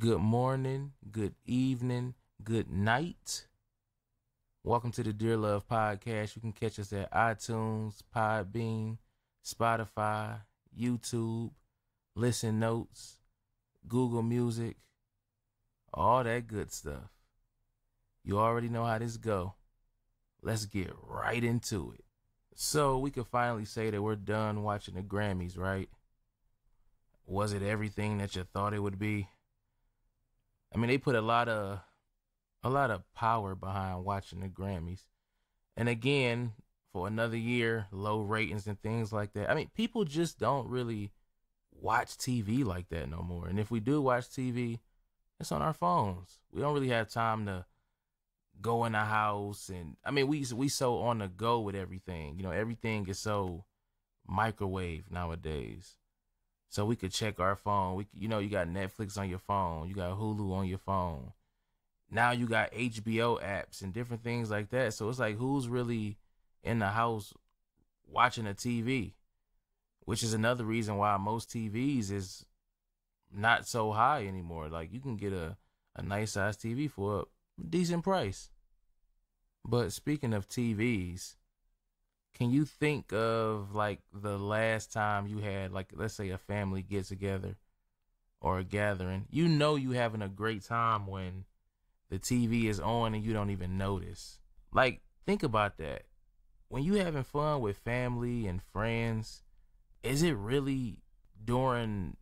Good morning, good evening, good night. Welcome to the Dear Love Podcast. You can catch us at iTunes, Podbean, Spotify, YouTube, Listen Notes, Google Music, all that good stuff. You already know how this go. Let's get right into it. So we could finally say that we're done watching the Grammys, right? Was it everything that you thought it would be? I mean, they put a lot of power behind watching the Grammys. And again, for another year, low ratings and things like that. I mean, people just don't really watch TV like that no more. And if we do watch TV, it's on our phones. We don't really have time to go in the house. And I mean, we so on the go with everything. You know, everything is so microwave nowadays. So we could check our phone. You got Netflix on your phone. You got Hulu on your phone. Now you got HBO apps and different things like that. So it's like, who's really in the house watching a TV? Which is another reason why most TVs is not so high anymore. Like, you can get a nice size TV for a decent price. But speaking of TVs, can you think of like the last time you had, like, let's say a family get together or a gathering? You know you having a great time when the TV is on and you don't even notice. Like, think about that. When you having fun with family and friends, is it really during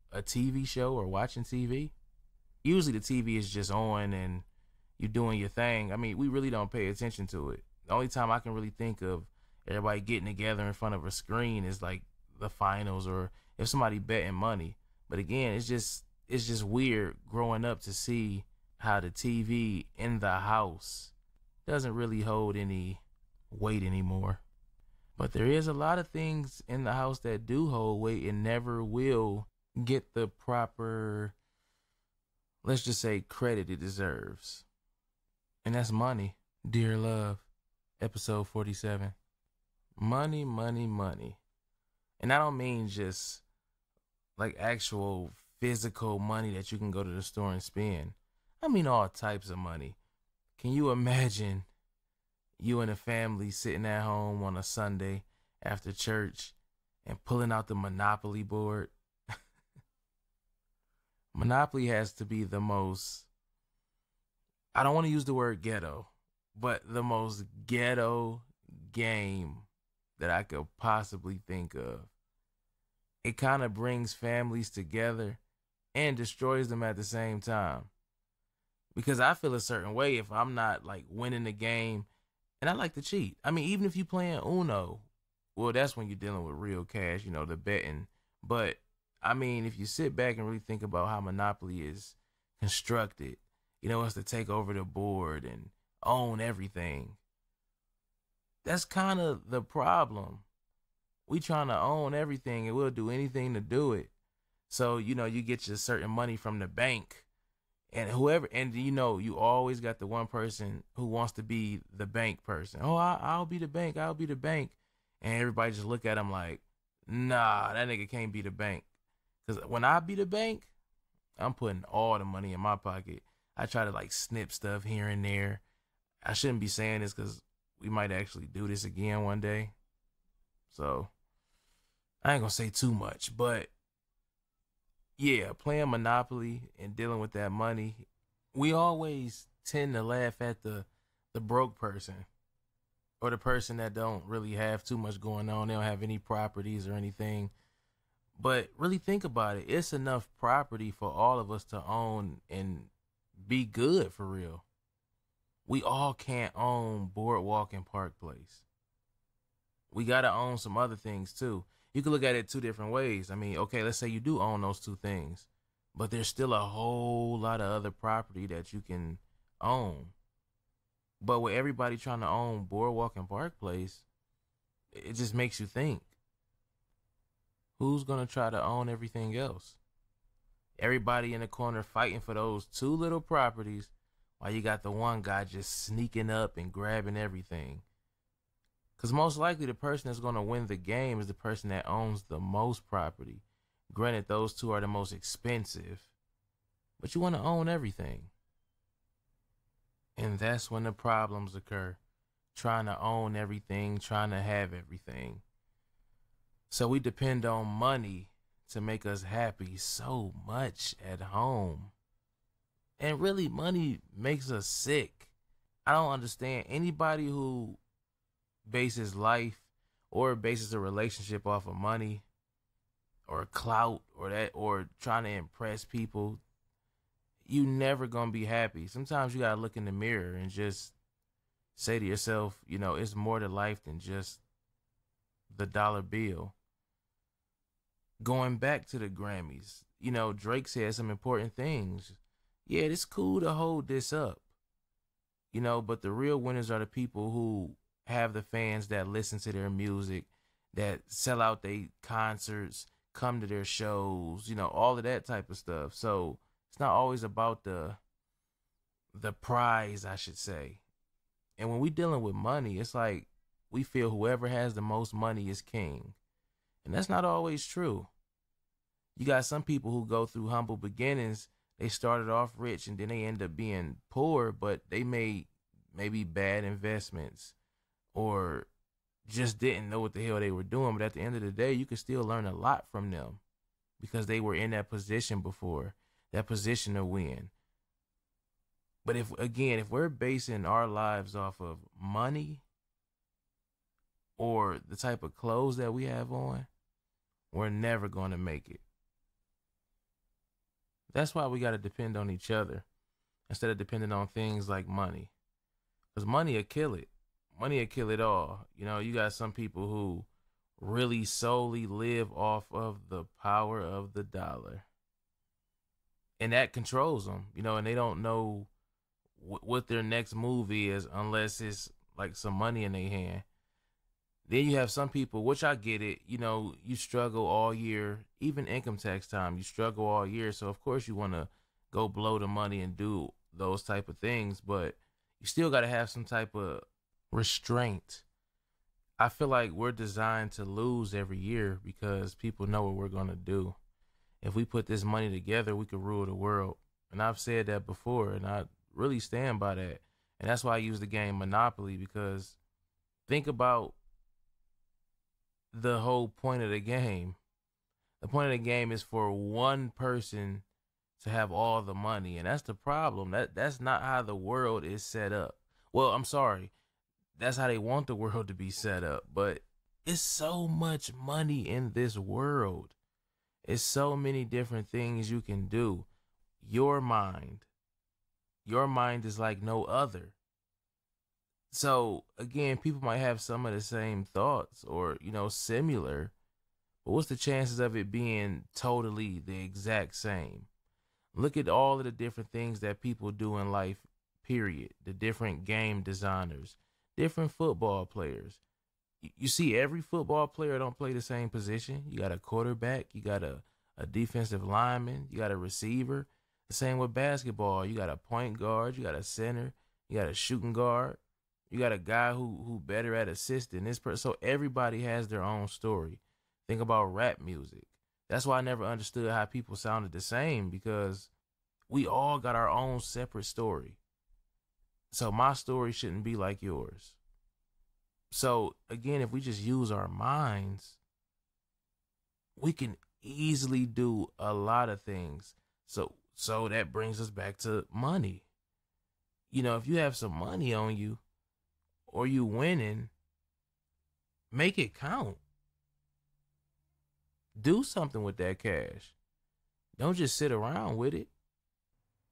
a TV show or watching TV? Usually the TV is just on and you're doing your thing. I mean, we really don't pay attention to it. The only time I can really think of everybody getting together in front of a screen is like the finals or if somebody betting money. But again, it's just weird growing up to see how the TV in the house doesn't really hold any weight anymore. But there is a lot of things in the house that do hold weight and never will get the proper, let's just say, credit it deserves. And that's money. Dear Love, episode 47. Money, money, money. And I don't mean just like actual physical money that you can go to the store and spend. I mean all types of money. Can you imagine you and a family sitting at home on a Sunday after church and pulling out the Monopoly board? Monopoly has to be the most, I don't want to use the word ghetto, but the most ghetto game that I could possibly think of. It kind of brings families together and destroys them at the same time. Because I feel a certain way if I'm not like winning the game, and I like to cheat. I mean, even if you playing Uno, well, that's when you're dealing with real cash, the betting. But I mean, if you sit back and really think about how Monopoly is constructed, it's to take over the board and own everything. That's kind of the problem. We trying to own everything and we'll do anything to do it. So, you get your certain money from the bank and whoever, and you always got the one person who wants to be the bank person. Oh, I'll be the bank. I'll be the bank. And everybody just look at him like, nah, that nigga can't be the bank. Because when I be the bank, I'm putting all the money in my pocket. I try to like snip stuff here and there. I shouldn't be saying this because we might actually do this again one day. So I ain't gonna say too much, but yeah, playing Monopoly and dealing with that money, we always tend to laugh at the broke person or the person that don't really have too much going on. They don't have any properties or anything. But really think about it. It's enough property for all of us to own and be good for real. We all can't own Boardwalk and Park Place. We got to own some other things too. You can look at it two different ways. I mean, okay, let's say you do own those two things, but there's still a whole lot of other property that you can own. But with everybody trying to own Boardwalk and Park Place, it just makes you think, who's going to try to own everything else? Everybody in the corner fighting for those two little properties while you got the one guy just sneaking up and grabbing everything. Because most likely the person that's going to win the game is the person that owns the most property. Granted, those two are the most expensive. but you want to own everything. And that's when the problems occur. Trying to own everything, trying to have everything. So we depend on money to make us happy so much at home. And really, money makes us sick. I don't understand anybody who bases life or bases a relationship off of money or clout or trying to impress people. You never gonna be happy. Sometimes you gotta look in the mirror and just say to yourself, it's more to life than just the dollar bill. Going back to the Grammys, Drake said some important things. Yeah, it's cool to hold this up, but the real winners are the people who have the fans that listen to their music, that sell out their concerts, come to their shows, all of that type of stuff. So it's not always about the prize, I should say. And when we dealing with money, it's like we feel whoever has the most money is king. And that's not always true. You got some people who go through humble beginnings. They started off rich and then they end up being poor, but they made maybe bad investments or just didn't know what the hell they were doing. But at the end of the day, you can still learn a lot from them because they were in that position before, that position to win. But if we're basing our lives off of money or the type of clothes that we have on, we're never going to make it. That's why we got to depend on each other instead of depending on things like money. Because money will kill it. Money will kill it all. You got some people who really solely live off of the power of the dollar. And that controls them, and they don't know what their next move is unless it's like some money in their hand. Then you have some people, which I get it, you struggle all year, even income tax time, you struggle all year. So of course you want to go blow the money and do those type of things, but you still got to have some type of restraint. I feel like we're designed to lose every year because people know what we're going to do. If we put this money together, we could rule the world. And I've said that before, and I really stand by that. And that's why I use the game Monopoly, because think about the whole point of the game. The point of the game is for one person to have all the money, and that's the problem. That's not how the world is set up. Well, I'm sorry. That's how they want the world to be set up, but it's so much money in this world. It's so many different things you can do. Your mind is like no other. So again, people might have some of the same thoughts or, similar, but what's the chances of it being totally the exact same? Look at all of the different things that people do in life, period. The different game designers, different football players. You see every football player don't play the same position. You got a quarterback, you got a defensive lineman, you got a receiver. The same with basketball. You got a point guard, you got a center, you got a shooting guard. You got a guy who better at assisting this person. So everybody has their own story. Think about rap music. That's why I never understood how people sounded the same, because we all got our own separate story. So my story shouldn't be like yours. So again, if we just use our minds, we can easily do a lot of things. So that brings us back to money. If you have some money on you, or you winning, make it count. Do something with that cash. Don't just sit around with it.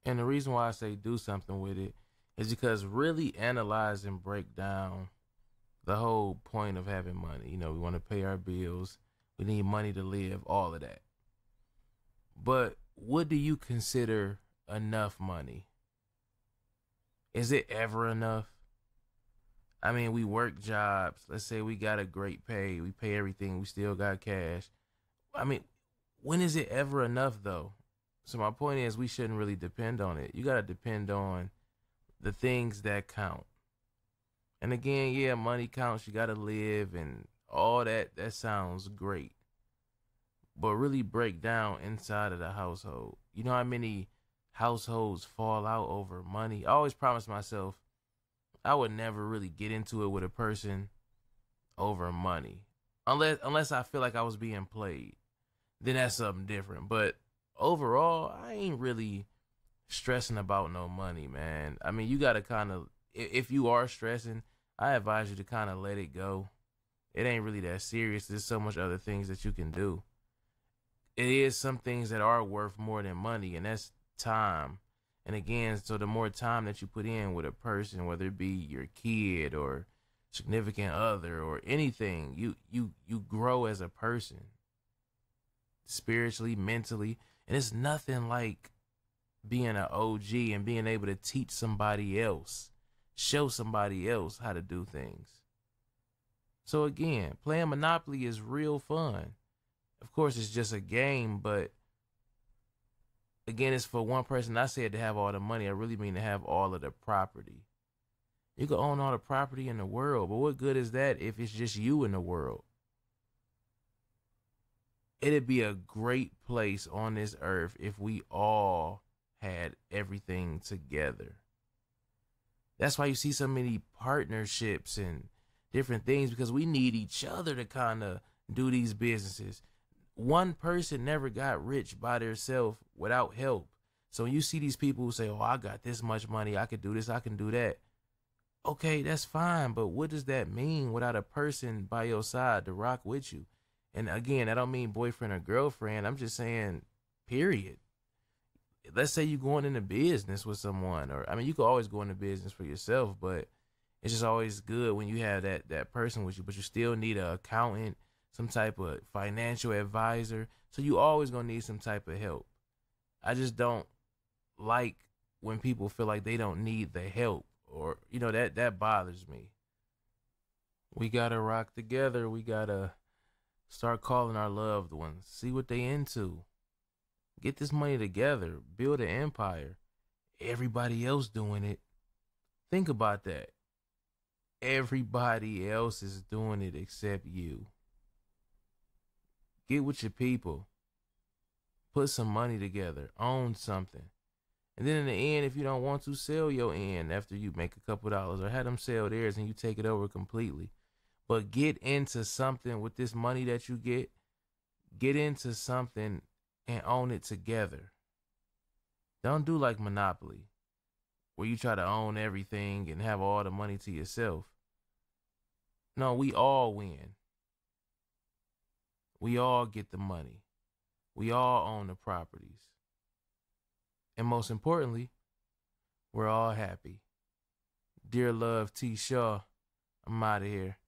And the reason why I say do something with it is because really analyze and break down the whole point of having money. We want to pay our bills. We need money to live, all of that. But what do you consider enough money? Is it ever enough? I mean, we work jobs. Let's say we got a great pay. We pay everything. We still got cash. I mean, when is it ever enough, though? So my point is, we shouldn't really depend on it. You got to depend on the things that count. And again, yeah, money counts. You got to live and all that. That sounds great. But really break down inside of the household. You know how many households fall out over money. I always promised myself I would never really get into it with a person over money. Unless I feel like I was being played. Then that's something different. But overall, I ain't really stressing about no money, man. I mean, you got to kind of, if you are stressing, I advise you to kind of let it go. It ain't really that serious. There's so much other things that you can do. It is some things that are worth more than money, and that's time. And again, so the more time that you put in with a person, whether it be your kid or significant other or anything, you grow as a person, spiritually, mentally, and it's nothing like being an OG and being able to teach somebody else, show somebody else how to do things. So again, playing Monopoly is real fun. Of course, it's just a game, but again, it's for one person. I said to have all the money. I really mean to have all of the property. You can own all the property in the world, but what good is that if it's just you in the world? It'd be a great place on this earth if we all had everything together. That's why you see so many partnerships and different things, because we need each other to kind of do these businesses. One person never got rich by themselves without help. So when you see these people who say, oh, I got this much money, I could do this, I can do that. Okay, that's fine, but what does that mean without a person by your side to rock with you? And again, I don't mean boyfriend or girlfriend. I'm just saying, period. Let's say you're going into business with someone, or I mean, you could always go into business for yourself, but it's just always good when you have that person with you. But you still need an accountant, some type of financial advisor. So you always gonna need some type of help. I just don't like when people feel like they don't need the help, or that bothers me. We gotta rock together. We gotta start calling our loved ones, see what they into. Get this money together, build an empire. Everybody else doing it. Think about that. Everybody else is doing it except you. Get with your people. Put some money together. Own something. And then in the end, if you don't want to, sell your end after you make a couple dollars, or have them sell theirs and you take it over completely. But get into something with this money that you get. Get into something and own it together. Don't do like Monopoly, where you try to own everything and have all the money to yourself. No, we all win. We all get the money. We all own the properties. And most importantly, we're all happy. Dear Love T. Shaw, I'm out of here.